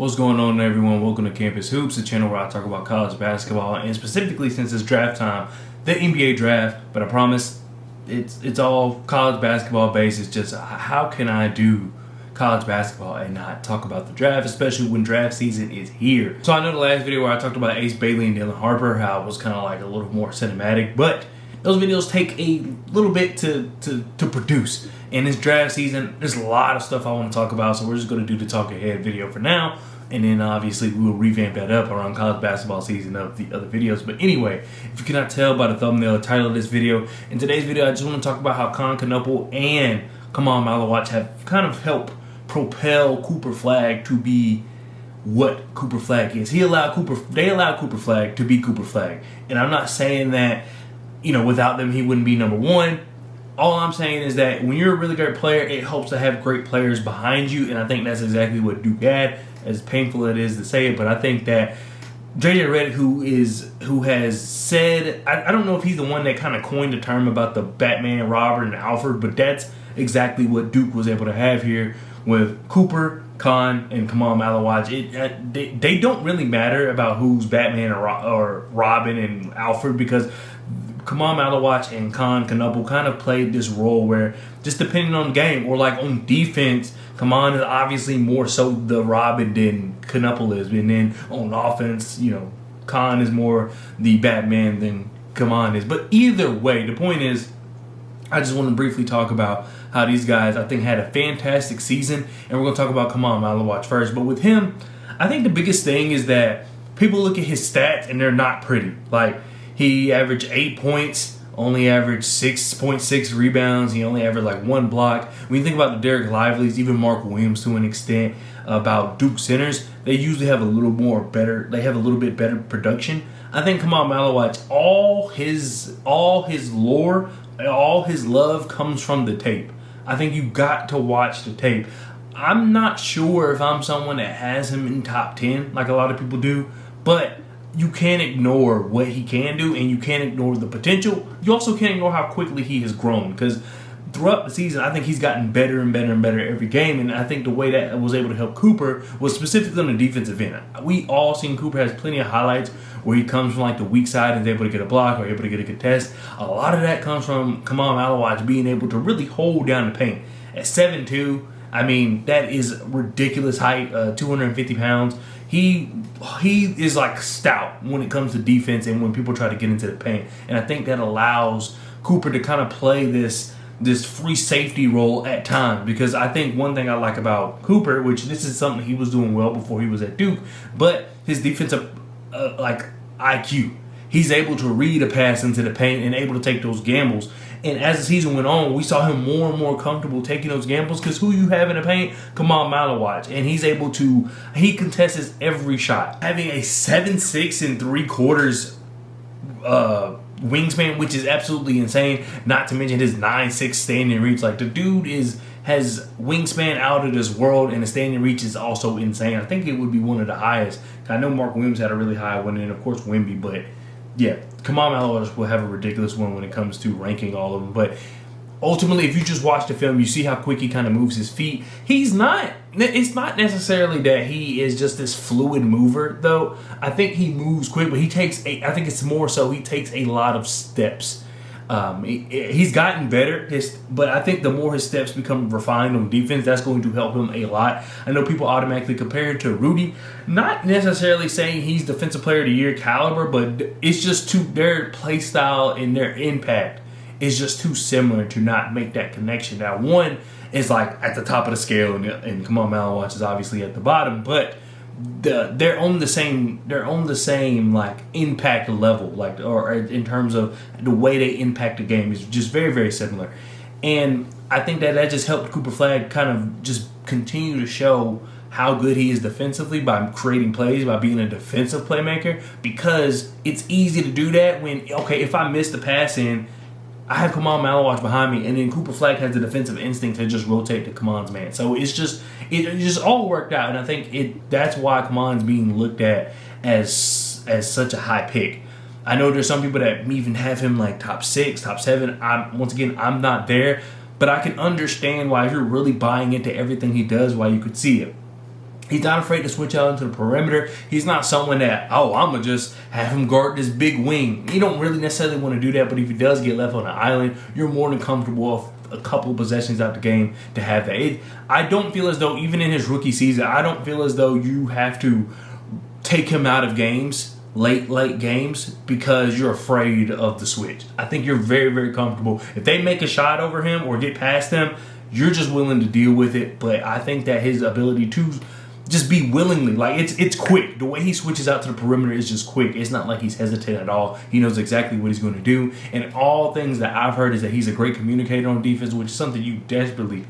What's going on, everyone? Welcome to Campus Hoops, the channel where I talk about college basketball, and specifically since it's draft time, the NBA draft. But I promise it's all college basketball based. It's just how can I do college basketball and not talk about the draft, especially when draft season is here. So I know the last video where I talked about Ace Bailey and Dylan Harper, how it was kind of like a little more cinematic, but those videos take a little bit to produce. And this draft season, there's a lot of stuff I want to talk about, so we're just going to do the talk ahead video for now. And then obviously we will revamp that up around college basketball season of the other videos. But anyway, if you cannot tell by the thumbnail or title of this video, in today's video I just want to talk about how Khaman Knueppel and Khaman Maluach have kind of helped propel Cooper Flagg to be what Cooper Flagg is. They allowed Cooper Flagg to be Cooper Flagg. And I'm not saying that, without them he wouldn't be number one. All I'm saying is that when you're a really great player, it helps to have great players behind you, and I think that's exactly what Duke had, as painful it is to say it. But I think that JJ Redick, who has said, I don't know if he's the one that kind of coined the term about the Batman, Robert, and Alfred, but that's exactly what Duke was able to have here with Cooper, Khan, and Khaman Maluach. They don't really matter about who's Batman or Robin and Alfred, because Khaman Maluach and Khaman Knueppel kind of played this role where, just depending on the game, or like on defense, Khaman is obviously more so the Robin than Knueppel is, and then on offense, Khan is more the Batman than Khaman is. But either way, the point is, I just want to briefly talk about how these guys, I think, had a fantastic season, and we're going to talk about Khaman Maluach first. But with him, I think the biggest thing is that people look at his stats and they're not pretty. Like, he averaged 8 points, only averaged 6.6 rebounds. He only averaged like 1 block. When you think about the Derek Lively's, even Mark Williams to an extent, about Duke centers, they usually have a little bit better production. I think Khaman Maluach, all his lore, all his love comes from the tape. I think you got to watch the tape. I'm not sure if I'm someone that has him in top 10 like a lot of people do, but you can't ignore what he can do, and you can't ignore the potential. You also can't ignore how quickly he has grown, because throughout the season, I think he's gotten better and better and better every game, and I think the way that was able to help Cooper was specifically on the defensive end. We all seen Cooper has plenty of highlights where he comes from like the weak side and is able to get a block or able to get a contest. A lot of that comes from Khaman Maluach being able to really hold down the paint. At 7'2", I mean, that is ridiculous height, 250 pounds. He is like stout when it comes to defense and when people try to get into the paint. And I think that allows Cooper to kind of play this free safety role at times. Because I think one thing I like about Cooper, which this is something he was doing well before he was at Duke, but his defensive IQ. He's able to read a pass into the paint and able to take those gambles. And as the season went on, we saw him more and more comfortable taking those gambles, because who you have in the paint? Khaman Maluach. And he contests every shot. Having a 7'6" and 3/4 wingspan, which is absolutely insane, not to mention his 9'6" standing reach. Like, the dude has wingspan out of this world, and the standing reach is also insane. I think it would be one of the highest. I know Mark Williams had a really high one, and of course Wemby, but yeah, Khaman Maluach will have a ridiculous one when it comes to ranking all of them. But ultimately, if you just watch the film, you see how quick he kind of moves his feet. It's not necessarily that he is just this fluid mover, though. I think he moves quick, but he takes he takes a lot of steps. He's gotten better, but I think the more his steps become refined on defense, that's going to help him a lot. I know people automatically compare him to Rudy, not necessarily saying he's Defensive Player of the Year caliber, but it's just their play style and their impact is just too similar to not make that connection. Now, one is like at the top of the scale, and Khaman Maluach is obviously at the bottom, but they're on the same like impact level, or in terms of the way they impact the game is just very, very similar. And I think that just helped Cooper Flagg kind of just continue to show how good he is defensively by creating plays, by being a defensive playmaker, because it's easy to do that when, okay, if I miss the pass in, I have Khaman Maluach behind me, and then Cooper Flagg has the defensive instinct to just rotate to Khaman's man. So it just all worked out, and I think that's why Khaman's being looked at as such a high pick. I know there's some people that even have him like top 6, top 7. I'm not there, but I can understand why, if you're really buying into everything he does, why you could see it. He's not afraid to switch out into the perimeter. He's not someone that, I'm going to just have him guard this big wing. You don't really necessarily want to do that, but if he does get left on an island, you're more than comfortable with a couple of possessions out the game to have that. I don't feel as though, even in his rookie season, I don't feel as though you have to take him out of games, late games, because you're afraid of the switch. I think you're very, very comfortable. If they make a shot over him or get past him, you're just willing to deal with it. But I think that his ability to just be willingly, like it's quick. The way he switches out to the perimeter is just quick. It's not like he's hesitant at all. He knows exactly what he's going to do. And all things that I've heard is that he's a great communicator on defense, which is something you desperately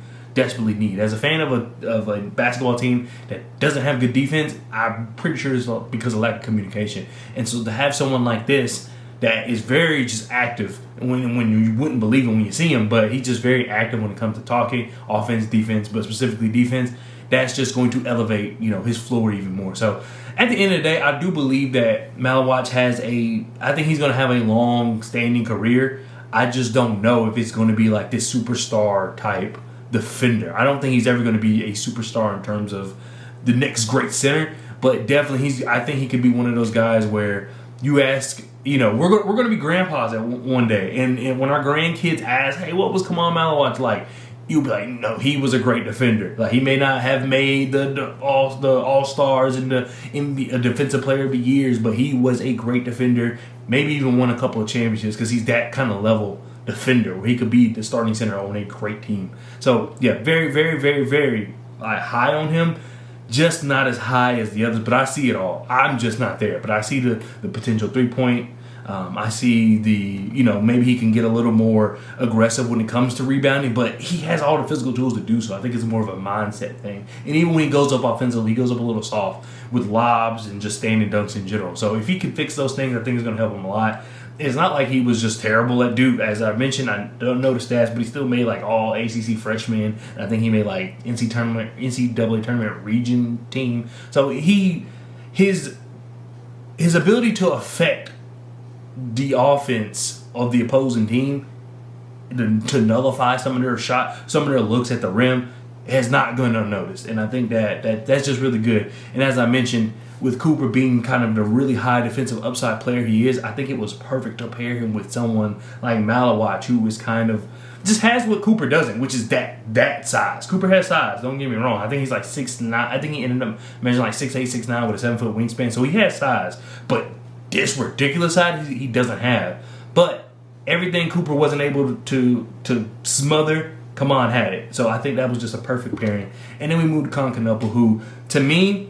need. As a fan of a basketball team that doesn't have good defense, I'm pretty sure it's because of lack of communication. And so to have someone like this that is very just active when you wouldn't believe it when you see him, but he's just very active when it comes to talking offense, defense, but specifically defense. That's just going to elevate, his floor even more. So at the end of the day, I do believe that Maluach I think he's going to have a long-standing career. I just don't know if it's going to be like this superstar type defender. I don't think he's ever going to be a superstar in terms of the next great center, but definitely I think he could be one of those guys where you ask, we're going to be grandpas at one day, and when our grandkids ask, hey, what was Khaman Maluach like? You'll be like, no, he was a great defender. Like, he may not have made the all-stars and the defensive player of the years, but he was a great defender. Maybe even won a couple of championships because he's that kind of level defender where he could be the starting center on a great team. So, yeah, very, very, very, very high on him. Just not as high as the others, but I see it all. I'm just not there, but I see the potential three-point. I see maybe he can get a little more aggressive when it comes to rebounding, but he has all the physical tools to do so. I think it's more of a mindset thing. And even when he goes up offensively, he goes up a little soft with lobs and just standing dunks in general. So if he can fix those things, I think it's going to help him a lot. It's not like he was just terrible at Duke. As I mentioned, I don't know the stats, but he still made like all ACC freshmen. I think he made like NCAA tournament region team. So his ability to affect the offense of the opposing team to nullify some of their looks at the rim has not gone unnoticed. And I think that's just really good. And as I mentioned, with Cooper being kind of the really high defensive upside player he is, I think it was perfect to pair him with someone like Maluach, who is kind of just has what Cooper doesn't, which is that size. Cooper has size, don't get me wrong. I think he's like 6'9". I think he ended up measuring like 6'8", 6'9" with a 7-foot wingspan. So he has size, but this ridiculous size he doesn't have. But everything Cooper wasn't able to smother, Khaman had it. So I think that was just a perfect pairing. And then we moved to Kon Knueppel, who, to me,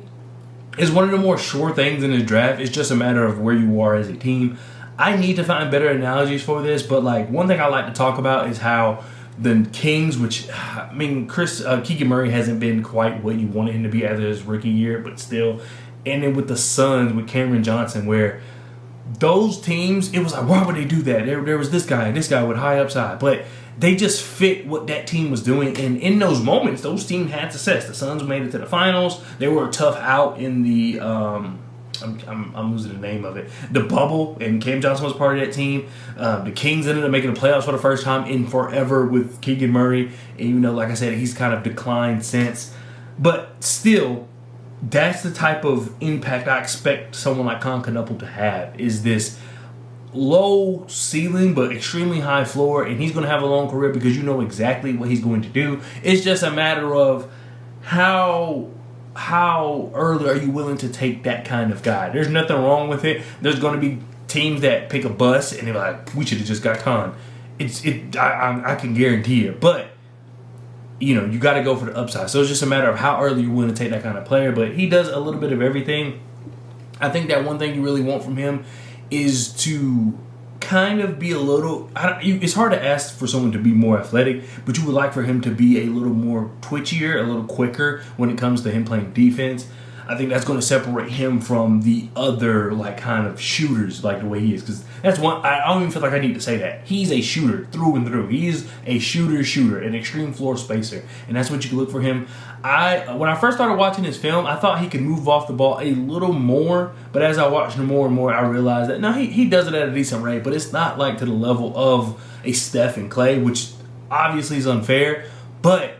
is one of the more sure things in this draft. It's just a matter of where you are as a team. I need to find better analogies for this, but like one thing I like to talk about is how the Kings, which, I mean, Keegan Murray hasn't been quite what you wanted him to be after his rookie year, but still. And then with the Suns, with Cameron Johnson, where those teams, it was like, why would they do that? There was this guy with high upside, but they just fit what that team was doing. And in those moments, those teams had success. The Suns made it to the finals. They were a tough out in the I'm losing the name of it. The bubble, and Cam Johnson was part of that team. The Kings ended up making the playoffs for the first time in forever with Keegan Murray. And like I said, he's kind of declined since. But still, that's the type of impact I expect someone like Kon Knueppel to have, is this low ceiling but extremely high floor, and he's going to have a long career because you know exactly what he's going to do. It's just a matter of how early are you willing to take that kind of guy. There's nothing wrong with it. There's going to be teams that pick a bus and they're like, we should have just got Kon. I can guarantee it. But you got to go for the upside. So it's just a matter of how early you're willing to take that kind of player. But he does a little bit of everything. I think that one thing you really want from him is to kind of be a little... it's hard to ask for someone to be more athletic, but you would like for him to be a little more twitchier, a little quicker when it comes to him playing defense. I think that's going to separate him from the other kind of shooters like the way he is. Because that's one... I don't even feel like I need to say that. He's a shooter through and through. He is a shooter, an extreme floor spacer. And that's what you can look for him. When I first started watching this film, I thought he could move off the ball a little more. But as I watched him more and more, I realized that, no, he does it at a decent rate. But it's not to the level of a Steph and Clay, which obviously is unfair. But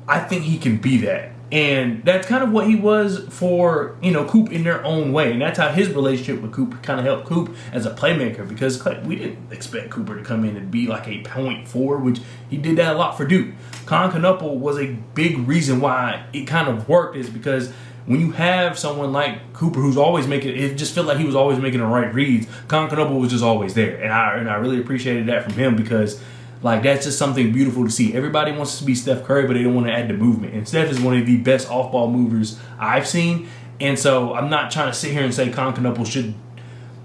I think he can be that. And that's kind of what he was for, Coop in their own way. And that's how his relationship with Coop kind of helped Coop as a playmaker, because we didn't expect Cooper to come in and be like a point forward, which he did that a lot for Duke. Kon Knueppel was a big reason why it kind of worked, is because when you have someone like Cooper who's always it just felt like he was always making the right reads. Kon Knueppel was just always there. And I really appreciated that from him, because that's just something beautiful to see. Everybody wants to be Steph Curry, but they don't want to add the movement. And Steph is one of the best off-ball movers I've seen. And so I'm not trying to sit here and say Kon Knueppel should.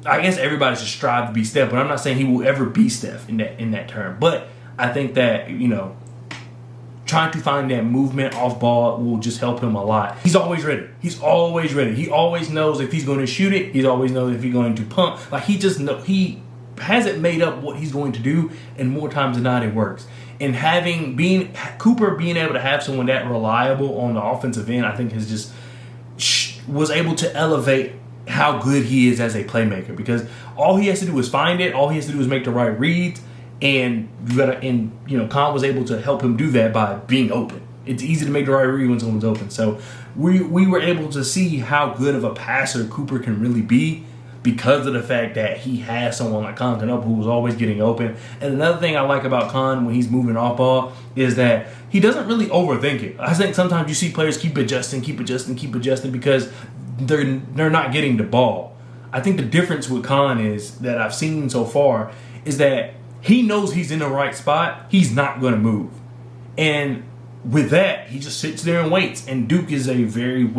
I guess everybody should strive to be Steph, but I'm not saying he will ever be Steph in that term. But I think that trying to find that movement off ball will just help him a lot. He's always ready. He always knows if he's going to shoot it. He always knows if he's going to pump. He hasn't made up what he's going to do, and more times than not it works. And Cooper being able to have someone that reliable on the offensive end, I think was able to elevate how good he is as a playmaker, because all he has to do is find it, all he has to do is make the right reads, and Kon was able to help him do that by being open. It's easy to make the right read when someone's open. So we were able to see how good of a passer Cooper can really be, because of the fact that he has someone like Kon Knueppel who was always getting open. And another thing I like about Kon when he's moving off ball is that he doesn't really overthink it. I think sometimes you see players keep adjusting because they're not getting the ball. I think the difference with Kon is that I've seen so far is that he knows he's in the right spot. He's not going to move. And with that, he just sits there and waits. And Duke is a very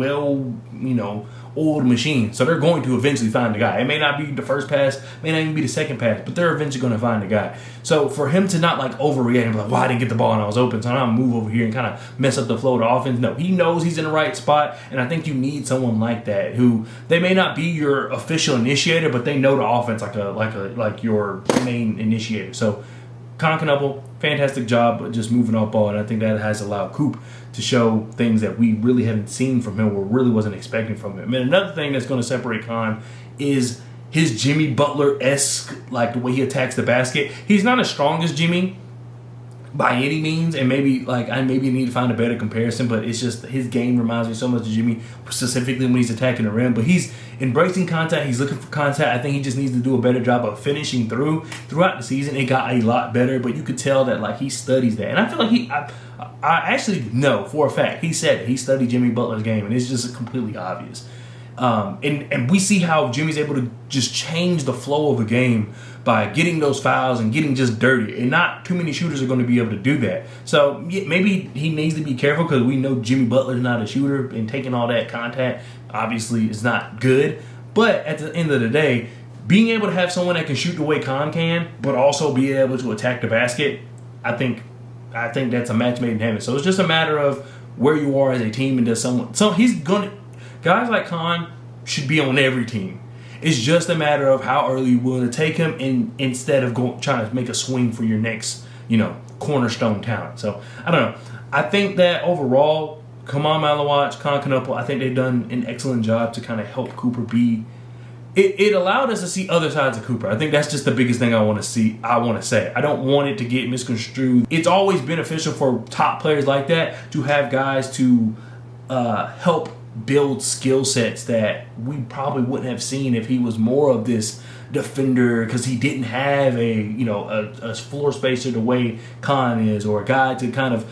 old machine. So they're going to eventually find the guy. It may not be the first pass, may not even be the second pass, but they're eventually going to find the guy. So for him to not overreact and be like, well, I didn't get the ball and I was open, so I'm going to move over here and kind of mess up the flow of the offense. No, he knows he's in the right spot, and I think you need someone like that who, they may not be your official initiator, but they know the offense like your main initiator. So Kon Knueppel, fantastic job just moving off ball, and I think that has allowed Coop to show things that we really haven't seen from him, or really wasn't expecting from him. And another thing that's going to separate Kon is his Jimmy Butler-esque, the way he attacks the basket. He's not as strong as Jimmy by any means, and maybe I need to find a better comparison, but it's just his game reminds me so much of Jimmy, specifically when he's attacking the rim. But he's embracing contact, he's looking for contact. I think he just needs to do a better job of finishing throughout the season. It got a lot better, but you could tell that he studies that. And I feel like I actually know for a fact he said it. He studied Jimmy Butler's game, and it's just completely obvious. And we see how Jimmy's able to just change the flow of a game by getting those fouls and getting just dirty. And not too many shooters are going to be able to do that. So maybe he needs to be careful, because we know Jimmy Butler's not a shooter, and taking all that contact obviously is not good. But at the end of the day, being able to have someone that can shoot the way Kon can, but also be able to attack the basket, I think that's a match made in heaven. So it's just a matter of where you are as a team, and does someone. So guys like Kon should be on every team. It's just a matter of how early you're willing to take him, instead of trying to make a swing for your next, cornerstone talent. So I don't know. I think that overall, Khaman Maluach Kon Knueppel, I think they've done an excellent job to kind of help Cooper be. It allowed us to see other sides of Cooper. I think that's just the biggest thing I want to say. I don't want it to get misconstrued. It's always beneficial for top players like that to have guys to help build skill sets that we probably wouldn't have seen if he was more of this defender, because he didn't have a floor spacer the way Kon is, or a guy to kind of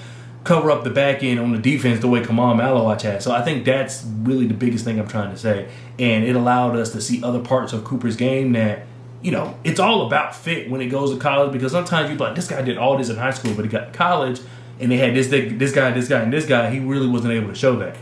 cover up the back end on the defense the way Khaman Maluach has. So I think that's really the biggest thing I'm trying to say. And it allowed us to see other parts of Cooper's game that, it's all about fit when it goes to college, because sometimes you're like, this guy did all this in high school, but he got to college and they had this guy, and this guy. He really wasn't able to show that.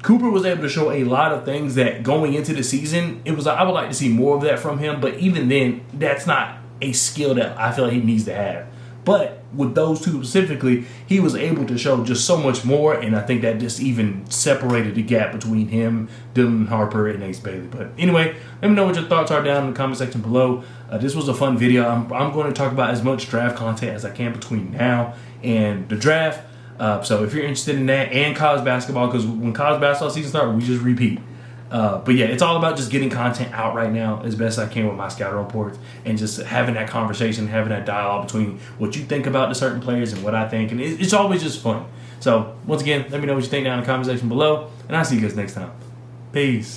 Cooper was able to show a lot of things that going into the season, I would like to see more of that from him, but even then, that's not a skill that I feel like he needs to have. But with those two specifically, he was able to show just so much more, and I think that just even separated the gap between him, Dylan Harper, and Ace Bailey. But anyway, let me know what your thoughts are down in the comment section below. This was a fun video. I'm going to talk about as much draft content as I can between now and the draft. So if you're interested in that, and college basketball, because when college basketball season starts, we just repeat. But yeah, it's all about just getting content out right now as best I can with my scouting reports, and just having that conversation, having that dialogue between what you think about the certain players and what I think. And it's always just fun. So once again, let me know what you think down in the comment section below, and I'll see you guys next time. Peace.